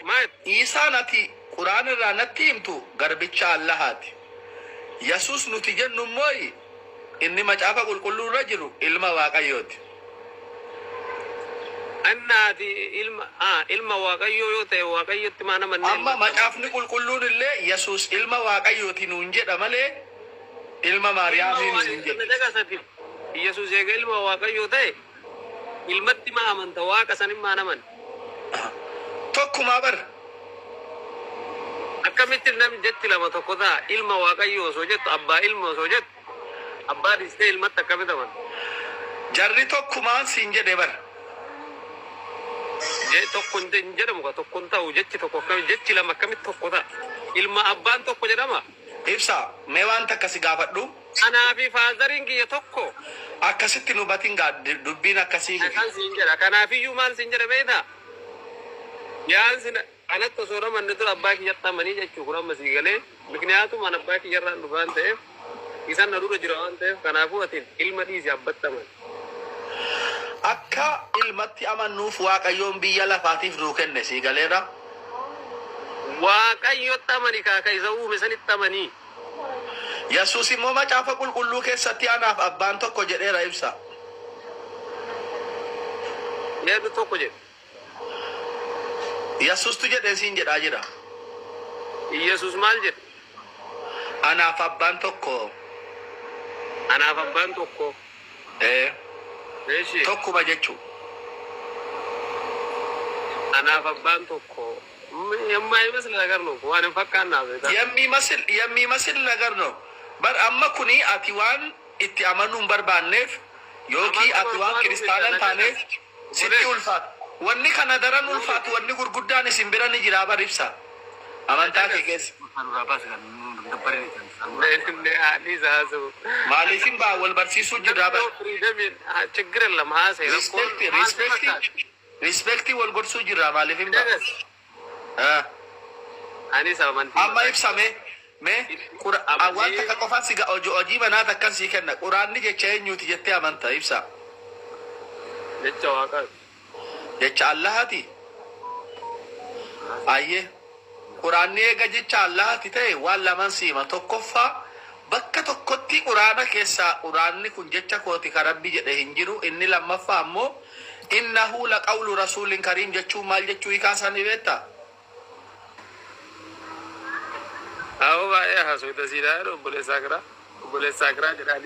ما إيسانتي قرآن الرانتي إمتو غربتش اللهاتي يسوس نتيجن نموي إني ما جافا قل كل رجل إلما واقعيوت أنا دي إلما واقعيو يوتي واقعيو تمانا من أما ما جافني قل كل اللي يسوس إلما واقعيوتي ننجد أمالي إلما مريامي ننجد يسوس يقول إلما واقعيو تي إلما تما من تواقع سنم مانا من توكو ما بر akkamitti namni jetti lama tokko ta'a ilma waaqayyoo osoo jettu abbaa ilma osoo jettu abbaa dhistee ilmatti akkamitti aman jarri tokkumaan siin jedhe bar tokko hin jedhamu ka tokko hin ta'u jechi tokko akkamitti jechi lama akkamitti tokko ta'a ilma abbaan tokko jedhama ibsa mee waan takka si gaafadhu anaa fi faazariin kiyya tokko akkasitti nu batin dubbiin akkasii kan siin jedha kanaafiyyuu maal siin jedha beektaa yaan sin anatto soora manni dur abbaa kiyyatti amanii jechuu kun amma sii galee mikniyaatuma an abbaa kiyyarraan dhufu waan ta'eef isan na dura jira waan ta'eef kanaafuu atiin ilma dhiisi abbatti aman akka ilmatti amannuuf waaqayyoon biyya lafaatiif nuu kenne sii galeera waaqayyotti amani kaaka isa uume sanitti amanii yesuus immoo macaafa qulqulluu keessatti anaaf abbaan tokko jedheera ibsa yeedu tokko jedhe yesuus tu jedhee siin jedhaa jira yesuus maal jedhe anaaf abbaan tokko tokkuma jechuu anaaf abbaan tokko yemmuu imasil nagarno waan hin fakkaannaaf yemmii masil nagarno bar amma kuni ati waan itti amanuun barbaanneef yookiin ati waan kiristaanan taaneef sitti ulfaata wanni kana daran ulfaatu wanni gurguddaan isin bira ni jira baribsa amantaa kee keessa maaliifin baa wal barsiisuu jira bar ችግር የለም ሀሰይ ሪስፔክቲ ወል ጎርሱ jira maaliifin baa ani samanti amma ibsame me waan takka qofaan si hojii manaa takkan sii kenna quraanni jecha eenyuuti jettee amanta ibsa jecha waaqaa jecha allahati ayye quraanni eega jecha allahati ta'e waan laman siima tokkoffaa bakka tokkotti quraana keessaa quraanni kun jecha kooti ka rabbi jedhe hin jiru inni lammaffaa ammoo innahu laqawlu rasuulin kariim jechuu maal jechuu hiikaasanii beektaa awo baay'ee haasoo tasiidhaa obboleessaa kiraa jedhaa